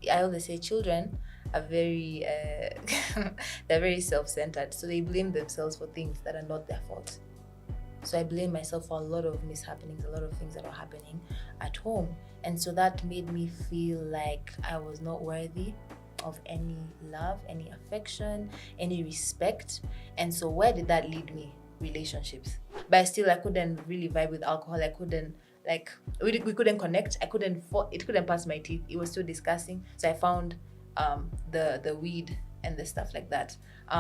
I always say children are very, they're very self-centered. So they blame themselves for things that are not their fault. So I blame myself for a lot of mishappenings, a lot of things that are happening at home. And so that made me feel like I was not worthy of any love, any affection, any respect. And so where did that lead me? Relationships. But still, I couldn't really vibe with alcohol. I couldn't, like, we couldn't connect. It couldn't pass my teeth. It was so disgusting. So I found the weed and the stuff like that.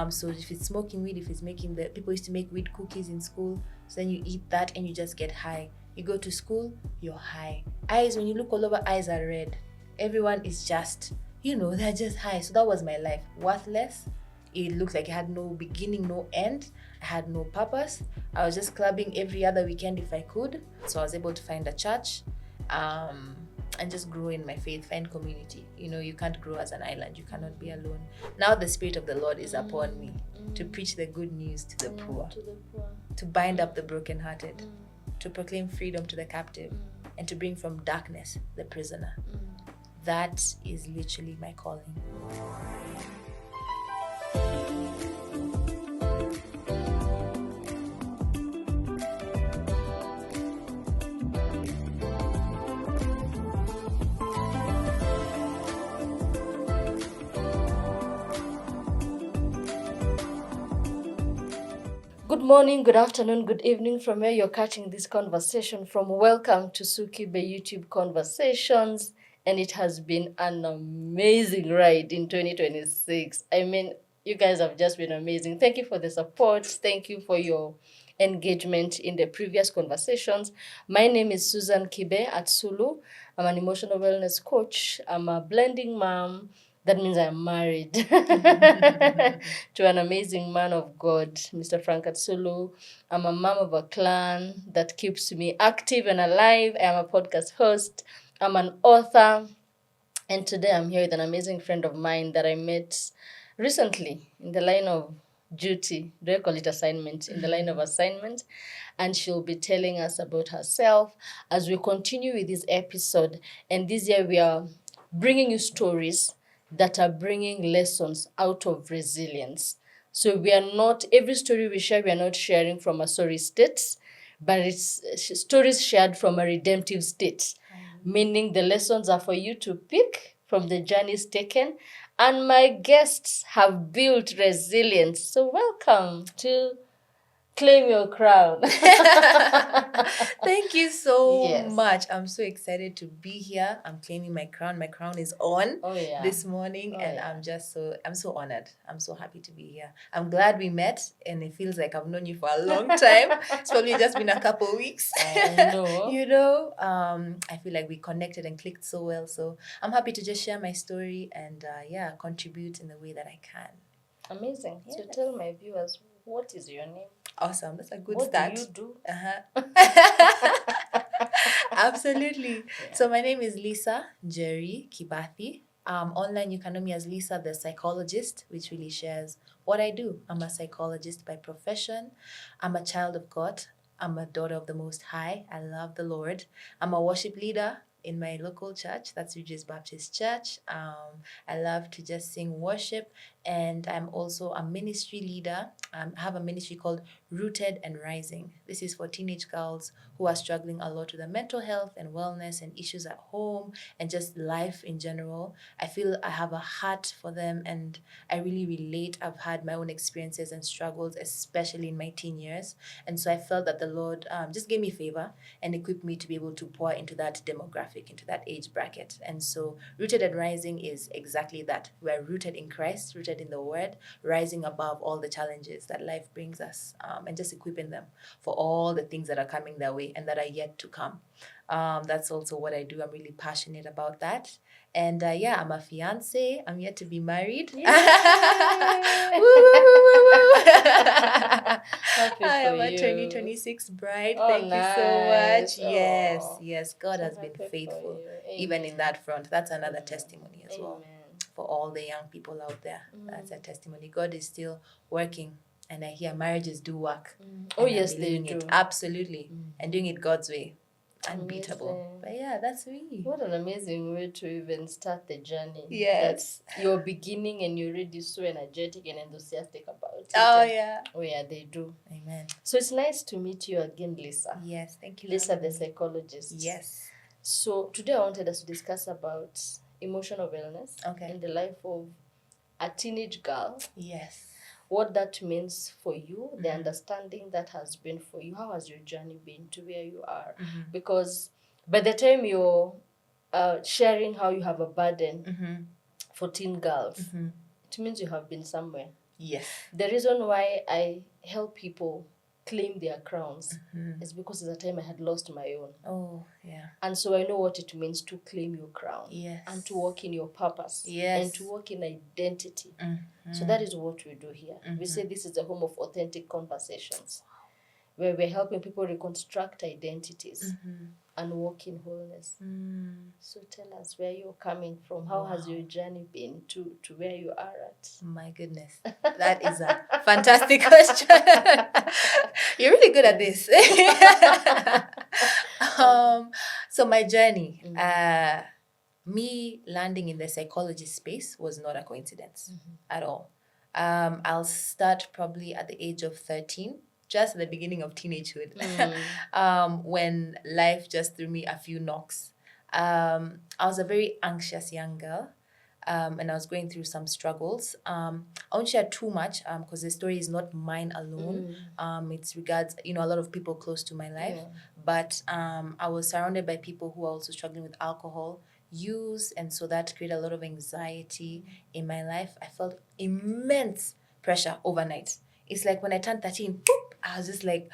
So if it's smoking weed, if it's making people used to make weed cookies in school. So then you eat that and you just get high. You go to school, you're high. Eyes, when you look all over, eyes are red. Everyone is just, they're just high. So that was my life. Worthless. It looked like it had no beginning, no end. I had no purpose. I was just clubbing every other weekend if I could. So I was able to find a church. And just grow in my faith, find community. You can't grow as an island. You cannot be alone. Now the Spirit of the Lord is upon me to preach the good news to the poor, to bind up the brokenhearted, to proclaim freedom to the captive, and to bring from darkness the prisoner. That is literally my calling. Good morning, good afternoon, good evening from where you're catching this conversation from. Welcome to Sukibe YouTube Conversations, and it has been an amazing ride in 2026. I mean, you guys have just been amazing. Thank you for the support. Thank you for your engagement in the previous conversations. My name is Susan Kibe at Sulu. I'm an emotional wellness coach. I'm a blending mom. That means I'm married to an amazing man of God, Mr. Frank Atsulu. I'm a mom of a clan that keeps me active and alive. I'm a podcast host. I'm an author. And today I'm here with an amazing friend of mine that I met recently in the line of duty. Do I call it assignment? In the line of assignment. And she'll be telling us about herself as we continue with this episode. And this year we are bringing you stories that are bringing lessons out of resilience. So we are not, every story we share, we are not sharing from a sorry state, but it's stories shared from a redemptive state, meaning the lessons are for you to pick from the journeys taken. And my guests have built resilience. So welcome to Claim Your Crown. Thank you so much. I'm so excited to be here. I'm claiming my crown. My crown is on this morning, and I'm so honored. I'm so happy to be here. I'm glad we met, and it feels like I've known you for a long time. It's probably just been a couple weeks. I know. I feel like we connected and clicked so well. So I'm happy to just share my story and contribute in the way that I can. Amazing. Yes. So tell my viewers, what is your name? Awesome. That's a good start. What do you do? Absolutely. Yeah. So my name is Lisa Jerry Kibathi. Online, you can know me as Lisa the Psychologist, which really shares what I do. I'm a psychologist by profession. I'm a child of God. I'm a daughter of the Most High. I love the Lord. I'm a worship leader in my local church. That's Regis Baptist Church. I love to just sing worship. And I'm also a ministry leader. I have a ministry called Rooted and Rising. This is for teenage girls who are struggling a lot with their mental health and wellness and issues at home and just life in general. I feel I have a heart for them and I really relate. I've had my own experiences and struggles, especially in my teen years. And so I felt that the Lord just gave me favor and equipped me to be able to pour into that demographic, into that age bracket. And so Rooted and Rising is exactly that. We're rooted in Christ, rooted in the Word, rising above all the challenges that life brings us, and just equipping them for all the things that are coming their way and that are yet to come. That's also what I do. I'm really passionate about that. And I'm a fiance. I'm yet to be married. Woo, I am a 2026 bride. Thank you so much. Yes. God has been faithful, even in that front. That's another testimony as well. For all the young people out there. That's a testimony. God is still working. And I hear marriages do work. Oh, yes, they do. Absolutely. And doing it God's way. unbeatable. Amazing. But yeah, that's me. What an amazing way to even start the journey. Yes. That you're beginning and you're already so energetic and enthusiastic about it. Oh, yeah. Oh, yeah, they do. Amen. So it's nice to meet you again, Lisa. Yes, thank you. Lisa the Psychologist. Yes. So today I wanted us to discuss about emotional wellness in the life of a teenage girl. Yes. What that means for you, the understanding that has been for you. How has your journey been to where you are? Because by the time you're sharing how you have a burden for teen girls, it means you have been somewhere. Yes. The reason why I help people claim their crowns is because at the time I had lost my own. Oh, yeah. And so I know what it means to claim your crown. Yes. And to walk in your purpose. Yes. And to walk in identity. So that is what we do here. We say this is a home of authentic conversations, where we're helping people reconstruct identities and walk in wholeness. So tell us where you're coming from. How has your journey been to where you are at? My goodness. That is a fantastic question. You're really good at this. So my journey, me landing in the psychology space was not a coincidence at all. I'll start probably at the age of 13, just at the beginning of teenagehood, when life just threw me a few knocks. I was a very anxious young girl, and I was going through some struggles. I won't share too much because the story is not mine alone. It's regards, a lot of people close to my life. But I was surrounded by people who are also struggling with alcohol use, and so that created a lot of anxiety in my life. I felt immense pressure overnight. It's like when I turned 13, boop, I was just like,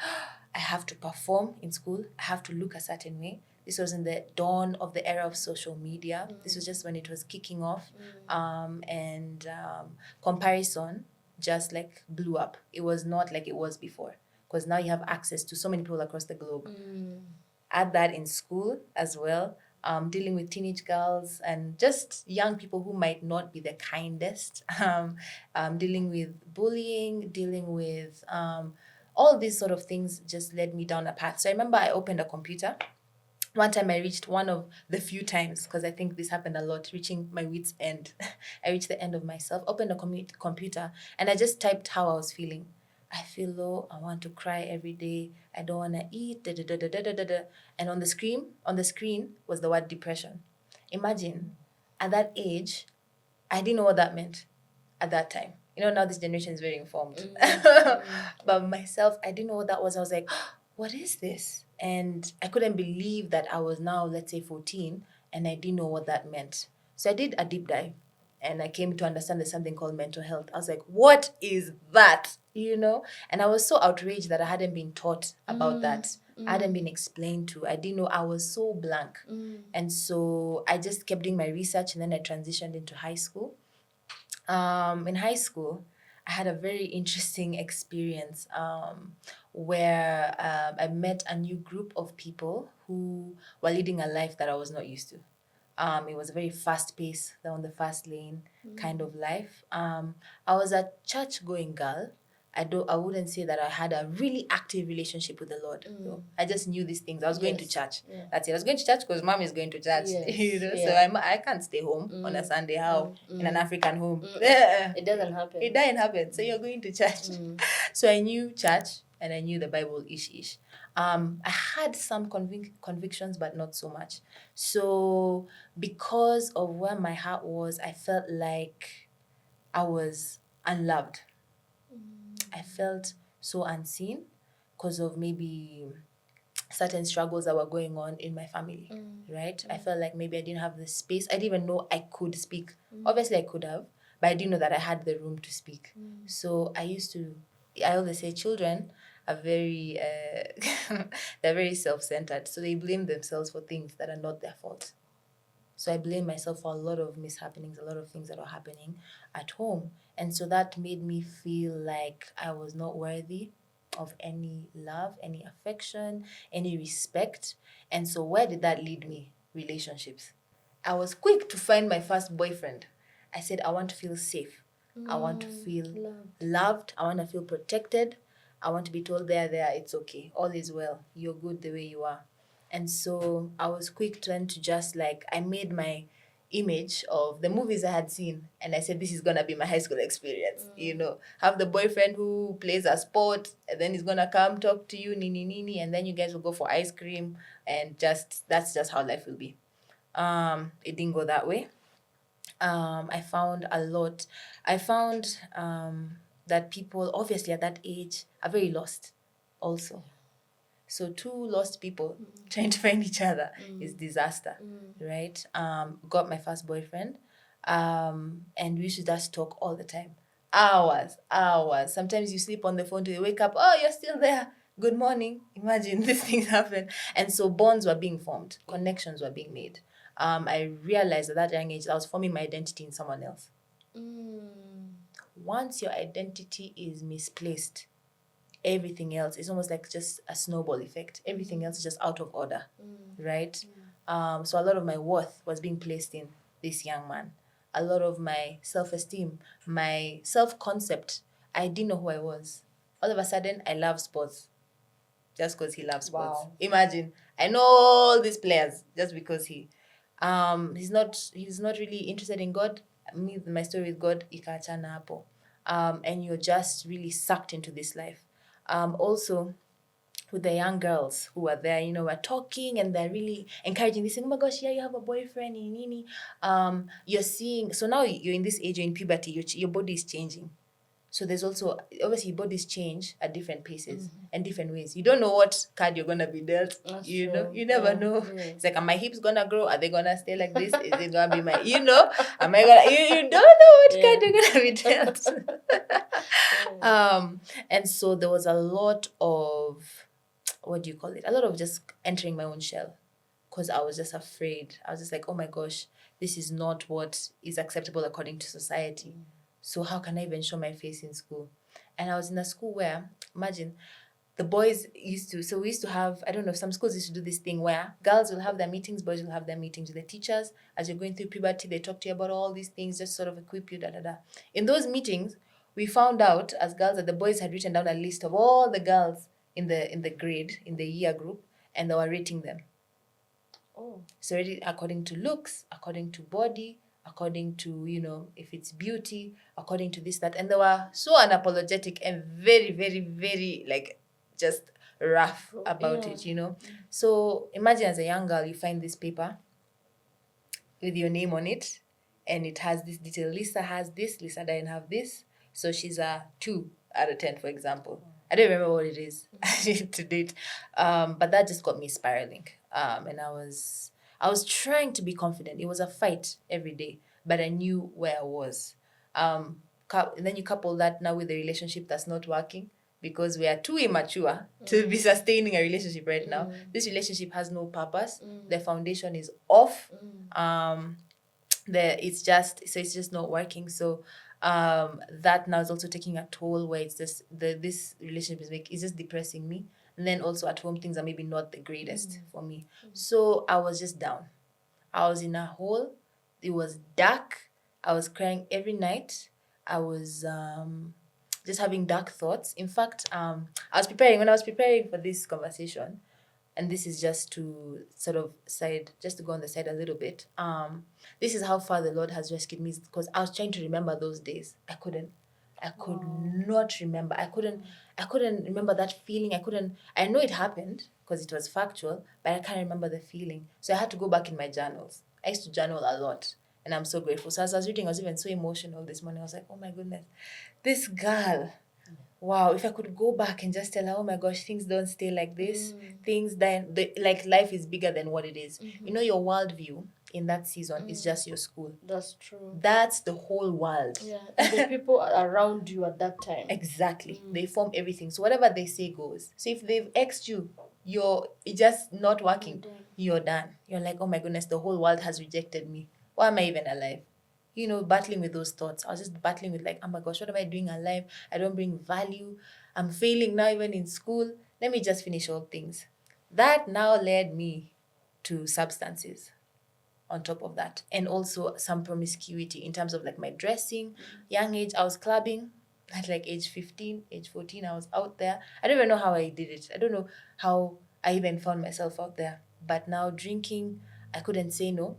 I have to perform in school. I have to look a certain way. This was in the dawn of the era of social media. This was just when it was kicking off. And comparison just like blew up. It was not like it was before, because now you have access to so many people across the globe. Add that in school as well. Dealing with teenage girls and just young people who might not be the kindest, dealing with bullying, dealing with all these sort of things just led me down a path. So I remember I opened a computer. One time I reached one of the few times, because I think this happened a lot, reaching my wit's end. I reached the end of myself, opened a computer, and I just typed how I was feeling. I feel low, I want to cry every day, I don't want to eat, da, da, da, da, da, da, da. And on the screen was the word depression. Imagine, at that age, I didn't know what that meant at that time. Now this generation is very informed. But myself, I didn't know what that was. I was like, what is this? And I couldn't believe that I was now, let's say, 14, and I didn't know what that meant. So I did a deep dive, and I came to understand there's something called mental health. I was like, what is that? And I was so outraged that I hadn't been taught about that. I hadn't been explained to. I didn't know. I was so blank. And so I just kept doing my research, and then I transitioned into high school. In high school, I had a very interesting experience where I met a new group of people who were leading a life that I was not used to. It was a very fast-paced, they're on the fast lane kind of life. I was a church-going girl. I wouldn't say that I had a really active relationship with the Lord. Though. I just knew these things. I was going to church. Yeah. That's it. I was going to church because mom is going to church. Yes. So I can't stay home on a Sunday. How in an African home? It doesn't happen. It doesn't happen. So you're going to church. So I knew church and I knew the Bible ish. I had some convictions, but not so much. So because of where my heart was, I felt like I was unloved. I felt so unseen because of maybe certain struggles that were going on in my family, right? I felt like maybe I didn't have the space. I didn't even know I could speak. Obviously, I could have, but I didn't know that I had the room to speak. So I always say children are very, they're very self-centered. So they blame themselves for things that are not their fault. So I blame myself for a lot of mishappenings, a lot of things that are happening at home. And so that made me feel like I was not worthy of any love, any affection, any respect. And so where did that lead me? Relationships. I was quick to find my first boyfriend. I said, I want to feel safe. I want to feel loved. I want to feel protected. I want to be told, there, it's okay. All is well. You're good the way you are. And so I was quick then to just like, I made my image of the movies I had seen, and I said, this is gonna be my high school experience. Have the boyfriend who plays a sport, and then he's gonna come talk to you, nini nini, and then you guys will go for ice cream, and just that's just how life will be. It didn't go that way. I found a lot. I found that people, obviously at that age, are very lost also. So two lost people trying to find each other is disaster, right? Got my first boyfriend, and we used to just talk all the time, hours, hours. Sometimes you sleep on the phone till you wake up. Oh, you're still there. Good morning. Imagine these things happen, and so bonds were being formed, connections were being made. I realized at that young age I was forming my identity in someone else. Once your identity is misplaced, everything else is almost like just a snowball effect. Everything else is just out of order, right? So a lot of my worth was being placed in this young man. A lot of my self-esteem, my self-concept, I didn't know who I was. All of a sudden, I love sports just because he loves sports. Wow. Imagine, I know all these players just because he's not really interested in God. Me, my story with God, ikaachana hapo. And you're just really sucked into this life. Also, with the young girls who are there, we're talking and they're really encouraging. They say, oh my gosh, yeah, you have a boyfriend, nini. You're seeing, so now you're in this age, you're in puberty, your body is changing. So there's also, obviously, bodies change at different paces and different ways. You don't know what card you're going to be dealt. That's You true. you never know. Yeah. It's like, are my hips going to grow? Are they going to stay like this? Is it going to be my, am I going to, you don't know what card you're going to be dealt. And so there was a lot of, what do you call it? A lot of just entering my own shell, because I was just afraid. I was just like, oh my gosh, this is not what is acceptable according to society. So how can I even show my face in school? And I was in a school where, imagine, the boys so we used to have, I don't know, some schools used to do this thing where girls will have their meetings, boys will have their meetings with the teachers. As you're going through puberty, they talk to you about all these things, just sort of equip you, In those meetings, we found out as girls that the boys had written down a list of all the girls in the grade, in the year group, and they were rating them. Oh. So according to looks, according to body, according to, if it's beauty, according to this, that. And they were so unapologetic and very, very, very, like, just rough about it, So imagine as a young girl, you find this paper with your name on it, and it has this detail. Lisa has this, Lisa didn't have this. So she's a 2 out of 10, for example. I don't remember what it is to date. But that just got me spiraling. And I was trying to be confident. It was a fight every day, but I knew where I was. And then you couple that now with the relationship that's not working, because we are too immature to be sustaining a relationship right now. This relationship has no purpose. The foundation is off. It's just not working. So that now is also taking a toll, where it's just this relationship is just depressing me. And then also at home, things are maybe not the greatest for me. So I was just down. I was in a hole. It was dark. I was crying every night. I was just having dark thoughts. In fact, when I was preparing for this conversation, and this is just to sort of go on the side a little bit. This is how far the Lord has rescued me, because I was trying to remember those days. I could not remember. I couldn't remember that feeling. I know it happened because it was factual, but I can't remember the feeling. So I had to go back in my journals. I used to journal a lot, and I'm so grateful. So as I was reading, I was even so emotional this morning. I was like, oh my goodness, this girl. Wow, if I could go back and just tell her, oh my gosh, things don't stay like this. Things like life is bigger than what it is. Your worldview in that season is just your school. That's true. That's the whole world. Yeah, and the people around you at that time. Exactly. They form everything. So whatever they say goes. So if they've X'd you, it's just not working. You're done. You're like, oh my goodness, the whole world has rejected me. Why am I even alive? Battling with those thoughts. I was just battling with like, oh my gosh, what am I doing alive? I don't bring value. I'm failing now even in school. Let me just finish all things. That now led me to substances on top of that. And also some promiscuity in terms of like my dressing. Young age, I was clubbing at like age 15, age 14. I was out there. I don't even know how I did it. I don't know how I even found myself out there. But now drinking, I couldn't say no.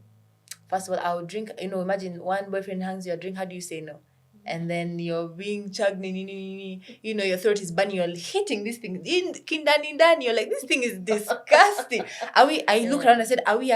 First of all, I would drink, imagine one boyfriend hangs your drink, how do you say no? And then you're being chugged, your throat is burning, you're hitting this thing, you're like, this thing is disgusting. I look around and said, are we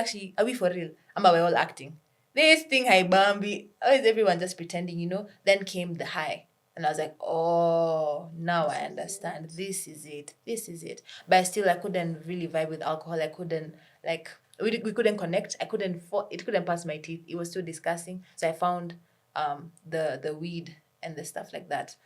for real? We're all acting. This thing, hi Bambi, how is everyone just pretending, Then came the high. And I was like, oh, now I understand. This is it. But still, I couldn't really vibe with alcohol. I couldn't, like, we couldn't connect. It couldn't pass my teeth. It was too disgusting. So I found the weed and the stuff like that.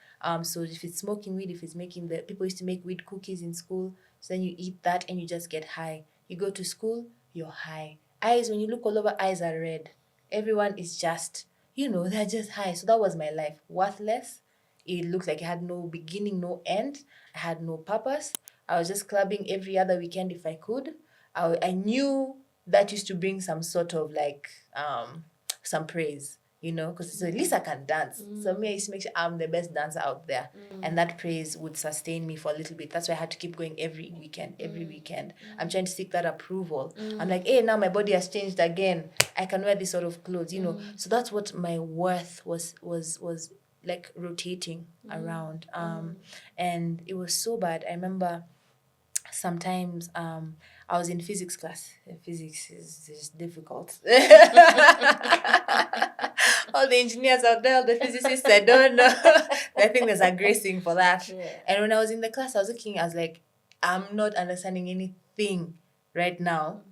So if it's smoking weed, if it's making people used to make weed cookies in school. So then you eat that and you just get high. You go to school, you're high. Eyes, when you look all over, eyes are red. Everyone is just, they're just high. So that was my life. Worthless. It looked like it had no beginning, no end. I had no purpose. I was just clubbing every other weekend if I could. I knew that used to bring some sort of like some praise, because at least I can dance. So me, I used to make sure I'm the best dancer out there. And that praise would sustain me for a little bit. That's why I had to keep going every weekend. I'm trying to seek that approval. I'm like, hey, now my body has changed again. I can wear this sort of clothes, So that's what my worth was like rotating around. And it was so bad. I remember sometimes I was in physics class. Physics is just difficult. All the engineers out there, all the physicists, I don't know. I think there's a gracing for that. Yeah. And when I was in the class, I was like, I'm not understanding anything right now.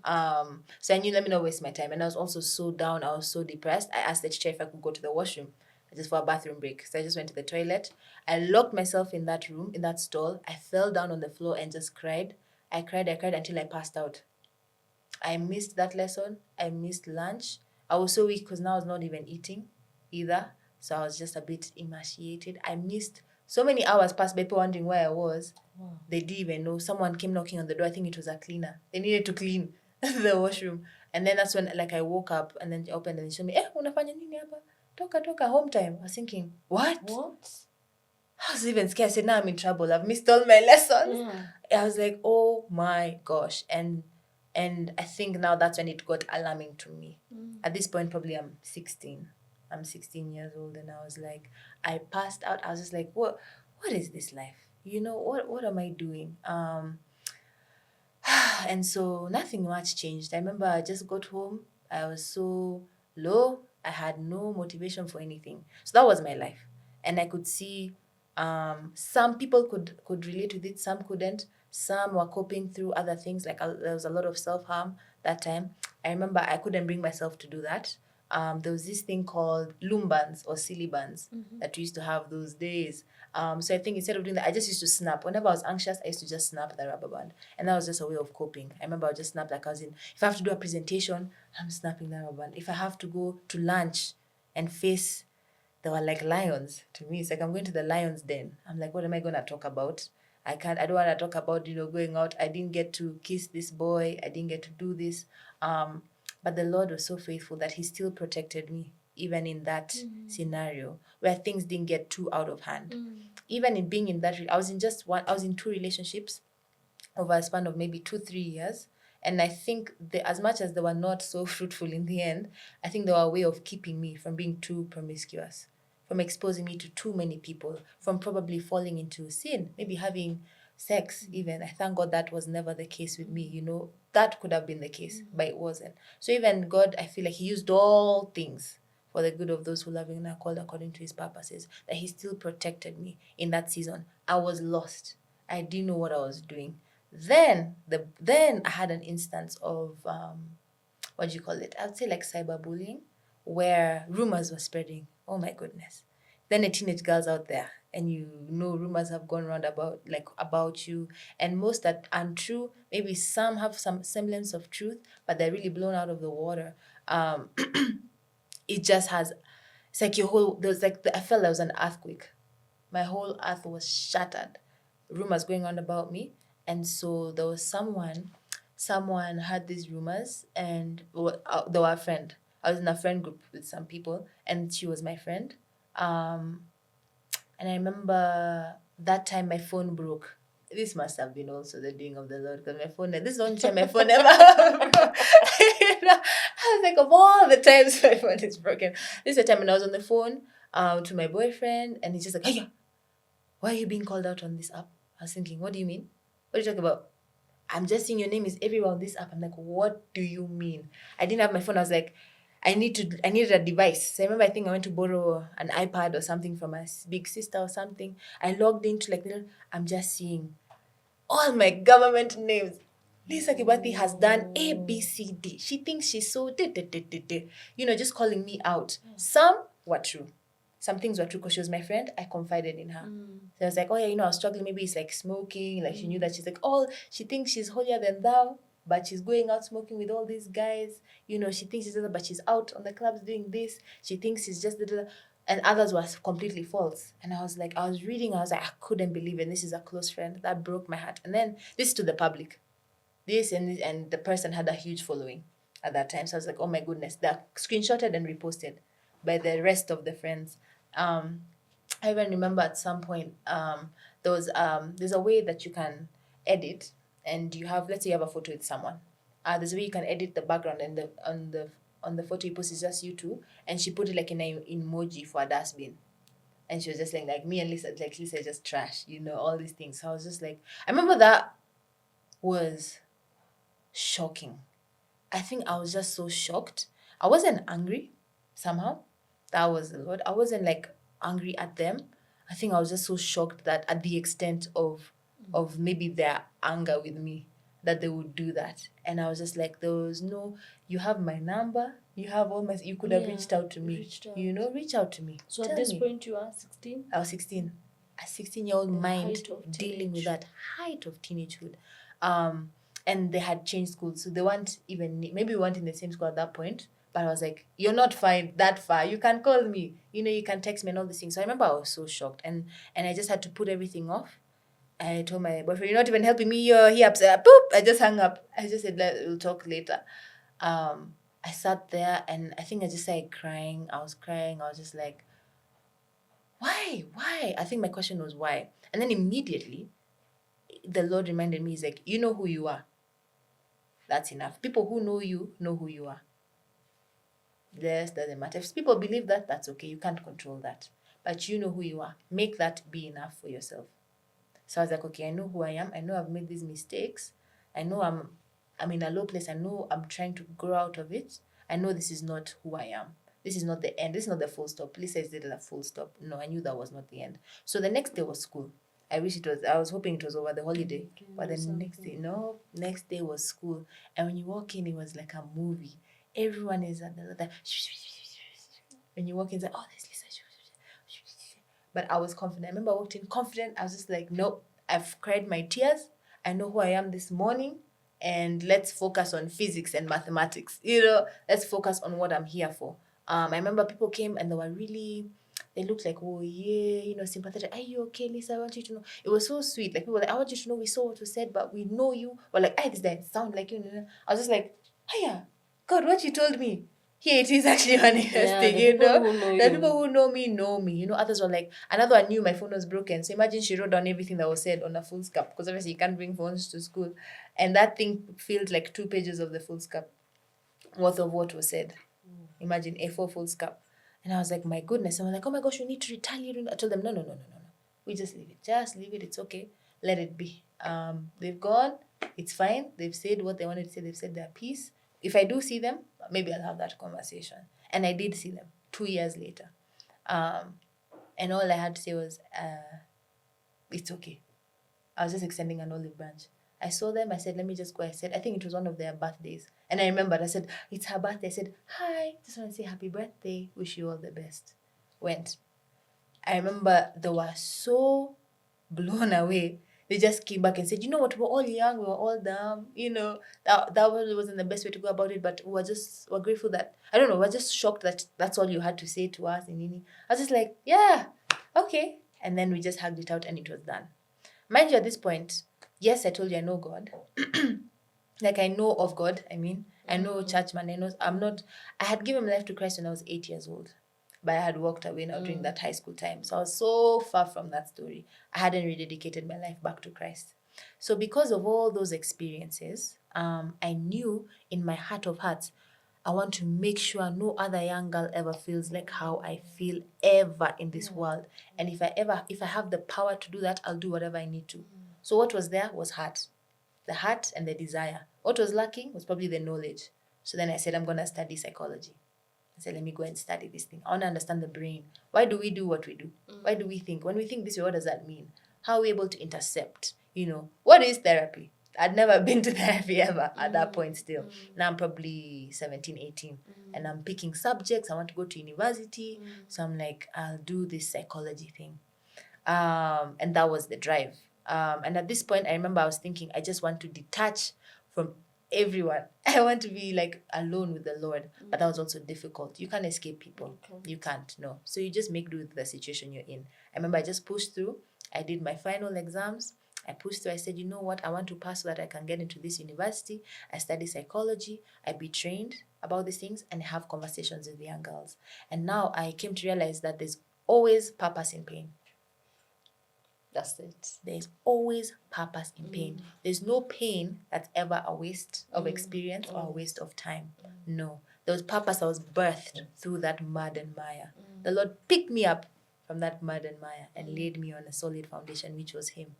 So I knew, let me not waste my time. And I was also so down. I was so depressed. I asked the teacher if I could go to the washroom just for a bathroom break. So I just went to the toilet. I locked myself in that room, in that stall. I fell down on the floor and just cried. I cried until I passed out. I missed that lesson. I missed lunch. I was so weak because now I was not even eating either. So I was just a bit emaciated. I missed so many hours past by people wondering where I was. Wow. They didn't even know. Someone came knocking on the door. I think it was a cleaner. They needed to clean the washroom. And then that's when I woke up and then they opened and they showed me, unafanya nini hapa? Toka, home time. I was thinking, what? I was even scared. I said, now I'm in trouble. I've missed all my lessons. Yeah. I was like, oh my gosh. And I think now that's when it got alarming to me. At this point, probably I'm 16. I'm 16 years old. And I was like, I passed out. I was just like, what is this life? What am I doing? And so nothing much changed. I remember I just got home. I was so low. I had no motivation for anything. So that was my life. And I could see some people could relate with it, some couldn't. Some were coping through other things. Like there was a lot of self-harm that time. I remember I couldn't bring myself to do that. There was this thing called loom bands or silly bands that we used to have those days. So I think instead of doing that, I just used to snap. Whenever I was anxious, I used to just snap the rubber band. And that was just a way of coping. I remember I would just snap like I was in, if I have to do a presentation, I'm snapping the rubber band. If I have to go to lunch and face, they were like lions to me. It's like I'm going to the lion's den. I'm like, what am I going to talk about? I don't want to talk about, going out. I didn't get to kiss this boy. I didn't get to do this. But the Lord was so faithful that he still protected me, even in that scenario where things didn't get too out of hand. Even in being in that, I was in two relationships over a span of maybe 2-3 years. And I think as much as they were not so fruitful in the end, I think they were a way of keeping me from being too promiscuous, from exposing me to too many people, from probably falling into sin, maybe having sex even. I thank God that was never the case with me. That could have been the case, but it wasn't. So even God, I feel like he used all things for the good of those who love him and are called according to his purposes, that he still protected me in that season. I was lost. I didn't know what I was doing. Then I had an instance of, what do you call it? I'd say like cyberbullying, where rumors were spreading. Oh my goodness. Then the teenage girls out there, and rumors have gone around about you, and most that aren't true. Maybe some have some semblance of truth, but they're really blown out of the water. It just has, it's like I felt there was an earthquake. My whole earth was shattered. Rumors going on about me. And so there was someone had these rumors, and they were a friend. I was in a friend group with some people, and she was my friend. And I remember that time my phone broke. this must have been also the doing of the Lord, because my phone, this is the only time my phone ever I was like, of all the times my phone is broken, this is the time when I was on the phone to my boyfriend, and he's just like, hey, why are you being called out on this app? I was thinking, what do you mean? What are you talking about? I'm just seeing your name is everywhere on this app. I'm like, what do you mean? I didn't have my phone. I was like, I needed a device. So I remember, I think I went to borrow an iPad or something from my big sister or something. I logged into I'm just seeing all my government names. Lisa Kibati has done A, B, C, D. She thinks she's so just calling me out. Some were true. Some things were true because she was my friend. I confided in her. So I was like, oh yeah, I was struggling. Maybe it's like smoking. Like she knew that she's like, oh, she thinks she's holier than thou, but she's going out smoking with all these guys. She thinks she's but she's out on the clubs doing this. She thinks she's just and others was completely false. And I was reading, I was like, I couldn't believe it. And this is a close friend. That broke my heart. And then this to the public. This and the person had a huge following at that time. So I was like, oh my goodness. They're screenshotted and reposted by the rest of the friends. I even remember at some point, there's a way that you can edit, and you have, let's say you have a photo with someone. There's a way you can edit the background, and on the photo you post is just you two, and she put it like in an emoji for a dustbin. And she was just like me and Lisa, Lisa just trash, all these things. So I was just like, I remember that was shocking. I think I was just so shocked. I wasn't angry somehow. That was the Lord. I wasn't angry at them. I think I was just so shocked that at the extent of maybe their anger with me, that they would do that. And I was just like, there was no, you have my number, you have all my, you could have reached out to me. Reach out to me. So at this point you are 16? I was 16. A 16-year-old mind dealing with that height of teenagehood. And they had changed schools, so they weren't even, maybe we weren't in the same school at that point, but I was like, you're not fine that far, you can call me, you can text me and all these things. So I remember I was so shocked, and I just had to put everything off. I told my boyfriend, you're not even helping me, you're here upset. Boop, I just hung up. I just said, we'll talk later. I sat there, and I think I just started crying. I was just like, why? I think my question was why. And then immediately the Lord reminded me, he's like, you know who you are. That's enough. People who know who you are. This doesn't matter. If people believe that, that's okay. You can't control that. But you know who you are. Make that be enough for yourself. So I was like, okay, I know who I am. I know I've made these mistakes. I know I'm in a low place. I know I'm trying to grow out of it. I know this is not who I am. This is not the end. This is not the full stop. Lisa is a full stop. No, I knew that was not the end. So the next day was school. I was hoping it was over the holiday. But the next day was school. And when you walk in, it was like a movie. Everyone is at the when you walk in, it's like, oh, there's Lisa. But I was confident. I remember I walked in confident. I was just like, nope, I've cried my tears. I know who I am this morning. And let's focus on physics and mathematics. Let's focus on what I'm here for. I remember people came and they looked like, oh yeah, sympathetic. Are you okay, Lisa? I want you to know. It was so sweet. Like, people were like, I want you to know we saw what was said, but we know you. Or like, this doesn't sound like you. I was just like, hiya, God, what you told me. Here it is actually manifesting, The people who know me. Others were like, another one knew my phone was broken. So imagine she wrote down everything that was said on a foolscap, because obviously you can't bring phones to school. And that thing filled like 2 pages of the foolscap worth of what was said. Imagine A4 foolscap. And I was like, my goodness. And I was like, oh my gosh, we need to retaliate. I told them, no. We just leave it. Just leave it. It's okay. Let it be. They've gone. It's fine. They've said what they wanted to say. They've said their piece. If I do see them, maybe I'll have that conversation. And I did see them 2 years later. And all I had to say was, it's okay. I was just extending an olive branch. I saw them. I said, let me just go. I think it was one of their birthdays. And I remembered, I said, it's her birthday. I said, hi, just want to say happy birthday. Wish you all the best. Went. I remember they were so blown away. They just came back and said, you know what, we're all young, we were all dumb. That wasn't the best way to go about it, but we're grateful that, I don't know, we're just shocked that that's all you had to say to us. And I was just like, yeah, okay. And then we just hugged it out and it was done. Mind you, at this point, yes, I told you I know God. Like, I know of God, I know churchman, I had given my life to Christ when I was 8 years old. But I had walked away now during that high school time. So I was so far from that story. I hadn't rededicated my life back to Christ. So because of all those experiences, I knew in my heart of hearts, I want to make sure no other young girl ever feels like how I feel ever in this world. And if I have the power to do that, I'll do whatever I need to. So what was there was heart. The heart and the desire. What was lacking was probably the knowledge. So then I said, I'm going to study psychology. I said, let me go and study this thing. I want to understand the brain. Why do we do what we do? Why do we think? When we think this way, what does that mean? How are we able to intercept? What is therapy? I'd never been to therapy ever at that point still. Now I'm probably 17, 18. And I'm picking subjects. I want to go to university. So I'm like, I'll do this psychology thing. And that was the drive. And at this point, I remember I was thinking, I just want to detach from everyone. I want to be like alone with the Lord. But that was also difficult. You can't escape people. You can't, no. So you just make do with the situation you're in. I remember I just pushed through. I did my final exams. I pushed through. I said, you know what? I want to pass so that I can get into this university. I study psychology. I be trained about these things and have conversations with young girls. And now I came to realize that there's always purpose in pain. That's it. There's always purpose in pain. There's no pain that's ever a waste of experience or a waste of time. No. There was purpose that was birthed through that mud and mire. The Lord picked me up from that mud and mire and laid me on a solid foundation, which was Him.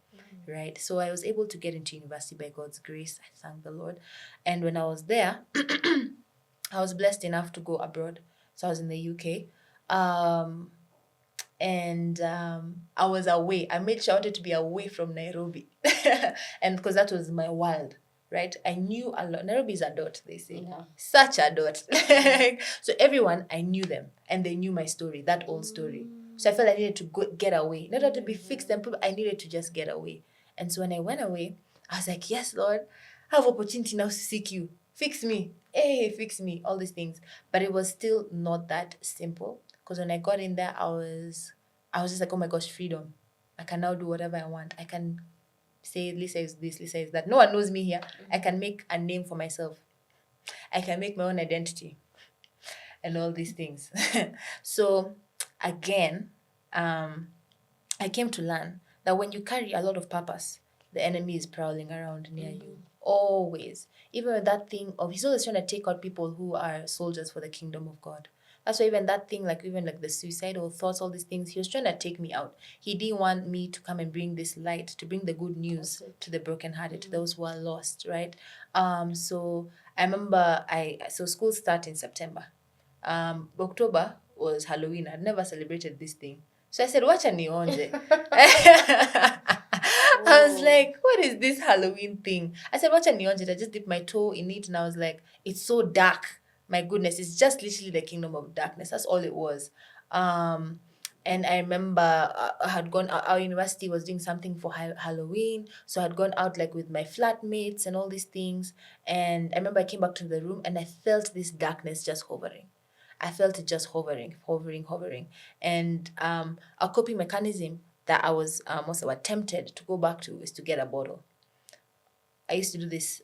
Right? So I was able to get into university by God's grace. I thank the Lord. And when I was there, I was blessed enough to go abroad. So I was in the UK. And I was away. I made sure I wanted to be away from Nairobi. And because that was my world, right? I knew a lot. Nairobi is a dot, they say. Yeah. Such a dot. So everyone, I knew them. And they knew my story, that old story. So I felt I needed to get away. Not had to be fixed and I needed to just get away. And so when I went away, I was like, yes, Lord, I have opportunity now to seek you. Fix me. Hey, fix me. All these things. But it was still not that simple. Because when I got in there, I was just like, oh my gosh, freedom. I can now do whatever I want. I can say, Lisa is this, Lisa is that. No one knows me here. I can make a name for myself. I can make my own identity and all these things. So again, I came to learn that when you carry a lot of purpose, the enemy is prowling around near you. Always. Even with that thing of, he's always trying to take out people who are soldiers for the kingdom of God. That's why even that thing, like even like the suicidal thoughts, all these things, he was trying to take me out. He didn't want me to come and bring this light, to bring the good news to the brokenhearted, to those who are lost, right? So I remember so school started in September. October was Halloween. I'd never celebrated this thing. So I said, wacha nionje. I was like, what is this Halloween thing? I said, wacha nionje. I just dipped my toe in it and I was like, it's so dark. My goodness, it's just literally the kingdom of darkness. That's all it was. And I remember I had gone, our university was doing something for Halloween. So I had gone out like with my flatmates and all these things. And I remember I came back to the room and I felt this darkness just hovering. I felt it just hovering. And a coping mechanism that I was also tempted to go back to is to get a bottle. I used to do this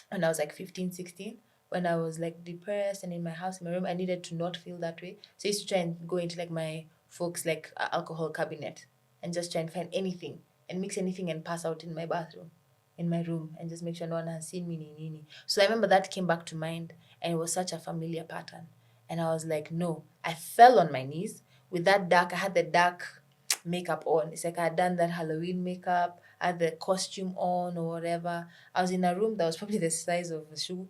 when I was like 15, 16. When I was like depressed and in my house, in my room, I needed to not feel that way. So I used to try and go into like my folks' like alcohol cabinet and just try and find anything and mix anything and pass out in my bathroom, in my room, and just make sure no one has seen me. Nini. So I remember that came back to mind and it was such a familiar pattern. And I was like, no, I fell on my knees with that I had the dark makeup on. It's like I had done that Halloween makeup, I had the costume on or whatever. I was in a room that was probably the size of a shoe,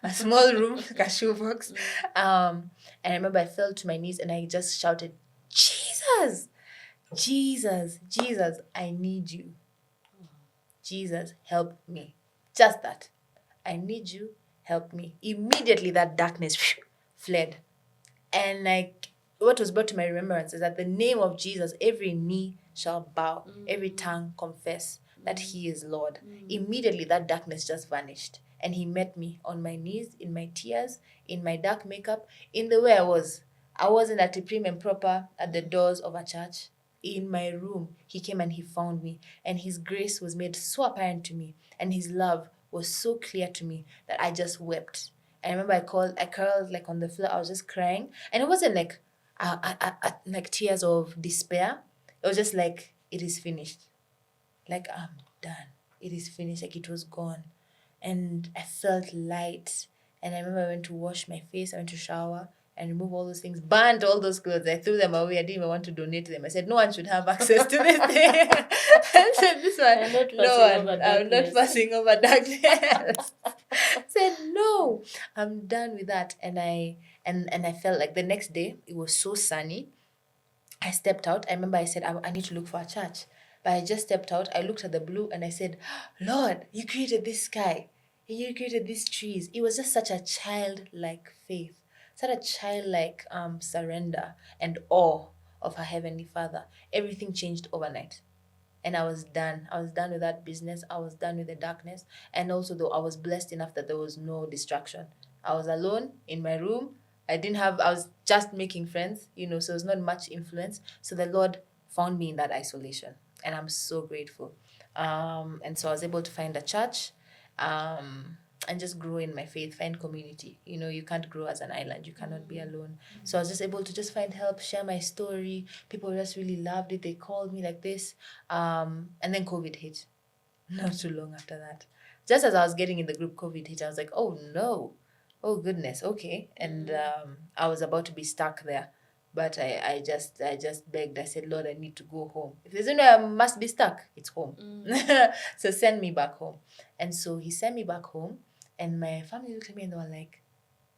a small room, like a shoebox. And I remember I fell to my knees and I just shouted, Jesus, Jesus, Jesus, I need you. Jesus, help me. Just that. I need you, help me. Immediately that darkness fled. And like, what was brought to my remembrance is that the name of Jesus, every knee shall bow, every tongue confess that He is Lord. Immediately that darkness just vanished. And He met me on my knees, in my tears, in my dark makeup, in the way I was. I wasn't at a prim and proper at the doors of a church. In my room, He came and He found me. And His grace was made so apparent to me. And His love was so clear to me that I just wept. I remember I curled like on the floor. I was just crying. And it wasn't like like tears of despair. It was just like, it is finished. like I'm done. It is finished, like it was gone. And I felt light. And I remember I went to wash my face, I went to shower and remove all those things, burned all those clothes. I threw them away. I didn't even want to donate to them. I said, no one should have access to this thing. I said, this one, no one, I'm not passing over darkness. I said, no, I'm done with that. And I felt like the next day, it was so sunny. I stepped out. I remember I said, I need to look for a church. But I just stepped out. I looked at the blue and I said, Lord, you created this sky. You created these trees. It was just such a childlike faith, such a childlike surrender and awe of our Heavenly Father. Everything changed overnight. And I was done. I was done with that business. I was done with the darkness. And also, though, I was blessed enough that there was no distraction. I was alone in my room. I was just making friends, so it was not much influence. So the Lord found me in that isolation. And I'm so grateful. And so I was able to find a church and just grow in my faith, find community. You can't grow as an island. You cannot be alone. So I was just able to just find help, share my story. People just really loved it. They called me like this. And then COVID hit. Not too long after that. Just as I was getting in the group, COVID hit. I was like, oh no. Oh goodness, okay. And I was about to be stuck there. But I just begged. I said, Lord, I need to go home. If there's anywhere I must be stuck, it's home. So send me back home. And so he sent me back home. And my family looked at me and they were like,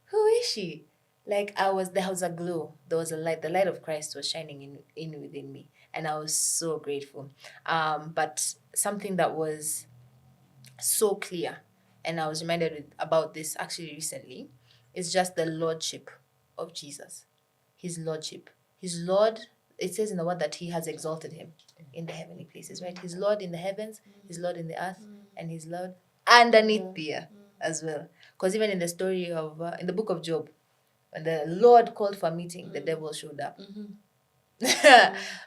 who is she? Like there was a glow. There was a light. The light of Christ was shining in within me. And I was so grateful. But something that was so clear, and I was reminded about this actually recently, is just the lordship of Jesus. His lordship. His Lord, it says in the word that he has exalted him in the heavenly places, right? His Lord in the heavens, his Lord in the earth, and his Lord underneath the earth as well. Because even in the story of, in the book of Job, when the Lord called for a meeting, the devil showed up.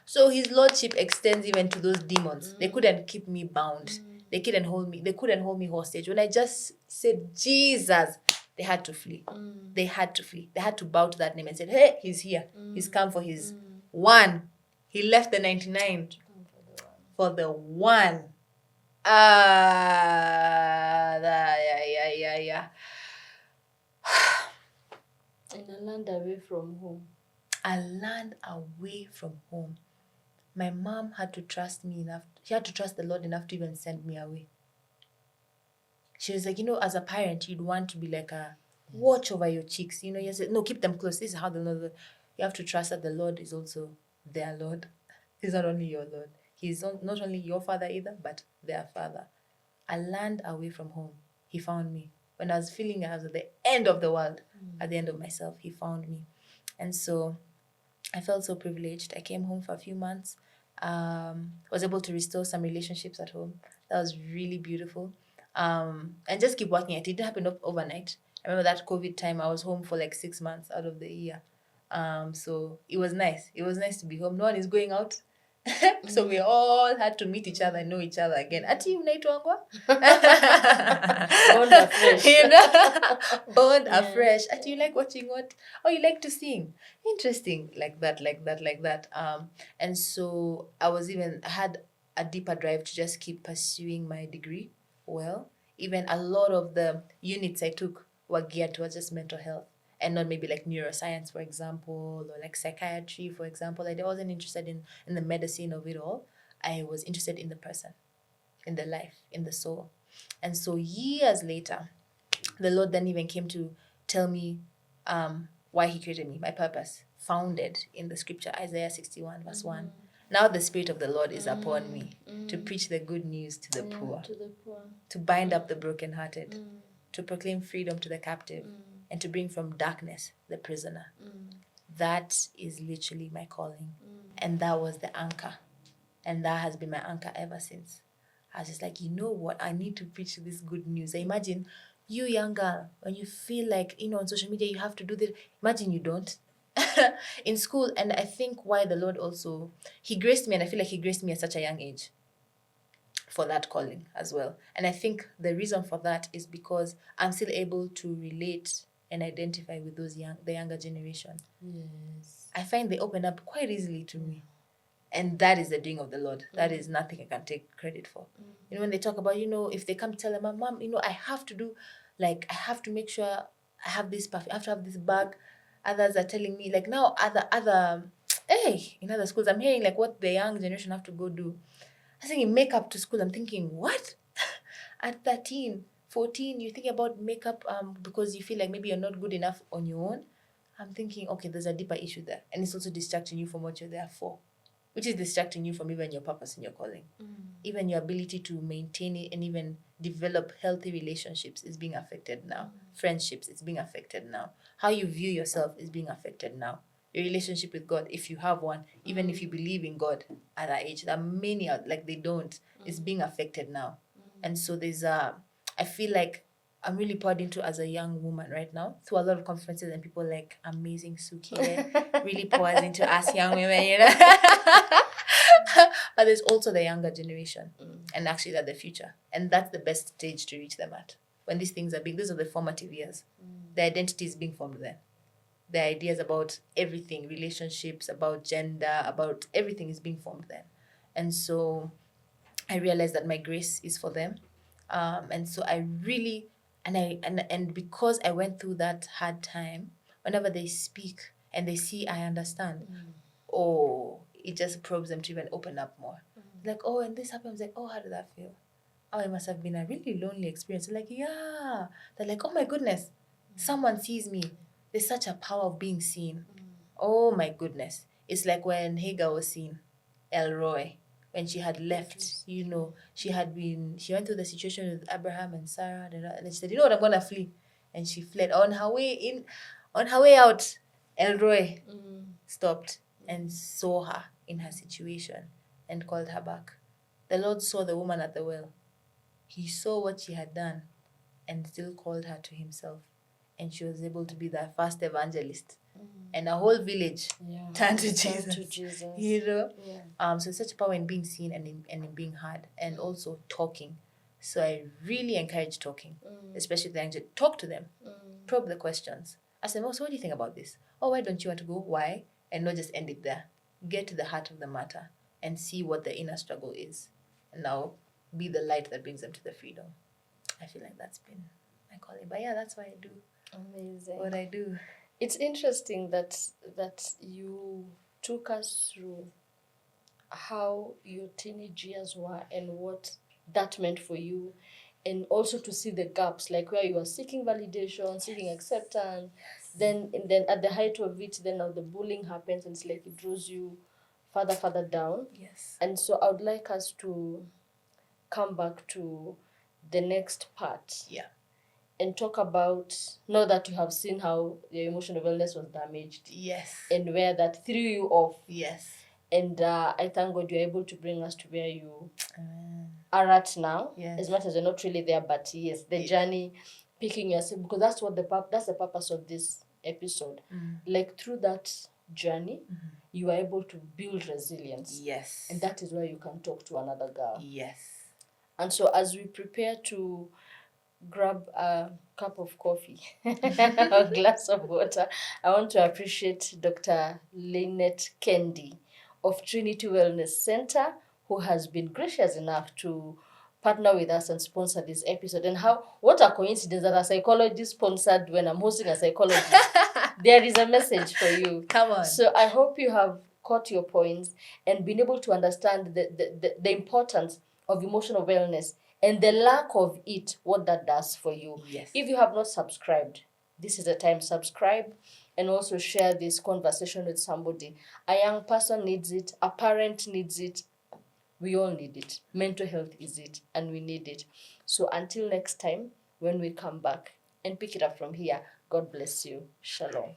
So his lordship extends even to those demons. They couldn't keep me bound. They couldn't hold me hostage. When I just said Jesus, they had to flee. They had to flee. They had to bow to that name and said, hey, he's here. He's come for his one. He left the 99 for the one. Yeah. In a land away from home. A land away from home. My mom had to trust me enough. She had to trust the Lord enough to even send me away. She was like, as a parent, you'd want to be like a watch over your chicks. You said, no, keep them close. This is how the Lord. You have to trust that the Lord is also their Lord. He's not only your Lord. He's not only your father either, but their father. A land away from home. He found me. When I was feeling I was at the end of the world, at the end of myself, he found me. And so I felt so privileged. I came home for a few months. Was able to restore some relationships at home. That was really beautiful. And just keep working at it. It didn't happen overnight. I remember that COVID time, I was home for like 6 months out of the year. So it was nice. It was nice to be home. No one is going out. So we all had to meet each other and know each other again. Ati unaitwangwa? Bond afresh. Bond afresh. Ati you like watching what? Oh, you like to sing. Interesting. Like that. And so I had a deeper drive to just keep pursuing my degree. Well, even a lot of the units I took were geared towards just mental health. And not maybe like neuroscience, for example, or like psychiatry, for example. I wasn't interested in the medicine of it all. I was interested in the person, in the life, in the soul. And so years later, the Lord then even came to tell me why he created me, my purpose, founded in the scripture, Isaiah 61, verse 1. Now the Spirit of the Lord is upon me to preach the good news to the poor, to bind up the brokenhearted, to proclaim freedom to the captive, and to bring from darkness the prisoner. That is literally my calling. And that was the anchor. And that has been my anchor ever since. I was just like, you know what? I need to preach this good news. I imagine you, young girl, when you feel like, on social media, you have to do this. Imagine you don't. In school, and I think why the Lord also, he graced me, and I feel like he graced me at such a young age for that calling as well. And I think the reason for that is because I'm still able to relate and identify with the younger generation. Yes. I find they open up quite easily to me. And that is the doing of the Lord. That is nothing I can take credit for. When they talk about, if they come tell them, Mom, I have to do, I have to make sure I have this perfume, I have to have this bag. Others are telling me, now hey, in other schools, I'm hearing what the young generation have to go do. I think in makeup to school, I'm thinking, what? At 13, 14, you think about makeup because you feel like maybe you're not good enough on your own. I'm thinking, okay, there's a deeper issue there. And it's also distracting you from what you're there for, which is distracting you from even your purpose and your calling. Even your ability to maintain it and even develop healthy relationships is being affected now. Friendships is being affected now. How you view yourself is being affected now. Your relationship with God, if you have one, even if you believe in God at that age, there are many out they don't, is being affected now. And so I feel like I'm really poured into as a young woman right now through a lot of conferences, and people like amazing Suki really pours into us young women, But there's also the younger generation, and actually they're the future, and that's the best stage to reach them at. When these things are these are the formative years. The identity is being formed then. The ideas about everything, relationships, about gender, about everything is being formed then. And so I realized that my grace is for them. And so I really, and because I went through that hard time, whenever they speak and they see I understand, it just probes them to even open up more. Like, and this happens, like, how did that feel? It must have been a really lonely experience. Like, yeah. They're like, oh my goodness, someone sees me. There's such a power of being seen. Oh my goodness. It's like when Hagar was seen, Elroy, when she had left, she went through the situation with Abraham and Sarah, and then she said, what, I'm going to flee. And she fled. On her way out, Elroy stopped and saw her in her situation and called her back. The Lord saw the woman at the well. He saw what she had done and still called her to himself. And she was able to be the first evangelist. And a whole village turned to Jesus. So it's such a power in being seen and in being heard, and also talking. So I really encourage talking, especially the young. Talk to them, probe the questions. Ask them, so what do you think about this? Why don't you want to go? Why? And not just end it there. Get to the heart of the matter and see what the inner struggle is. And now be the light that brings them to the freedom. I feel like that's been my calling. But yeah, that's why I do. Amazing. What I do. It's interesting that you took us through how your teenage years were and what that meant for you, and also to see the gaps, like where you were seeking validation, seeking acceptance, then at the height of it, then now the bullying happens, and it's like it draws you further down. Yes. And so I would like us to come back to the next part. Yeah. And talk about, now that you have seen how your emotional wellness was damaged. Yes. And where that threw you off. Yes. And I thank God you're able to bring us to where you are at now. Yes. As much as you're not really there, but yes, the journey, picking yourself, because that's the purpose of this episode. Like through that journey, you are able to build resilience. Yes. And that is where you can talk to another girl. Yes. And so as we prepare to grab a cup of coffee or a glass of water, I want to appreciate Dr. Lynette Kendi of Trinity Wellness Center, who has been gracious enough to partner with us and sponsor this episode. And what a coincidence that a psychologist sponsored when I'm hosting a psychologist. There is a message for you. Come on. So I hope you have caught your points and been able to understand the importance of emotional wellness and the lack of it, what that does for you. Yes. If you have not subscribed, this is the time to subscribe, and also share this conversation with somebody. A young person needs it, a parent needs it, we all need it. Mental health is it, and we need it. So until next time, when we come back and pick it up from here, God bless you. Shalom.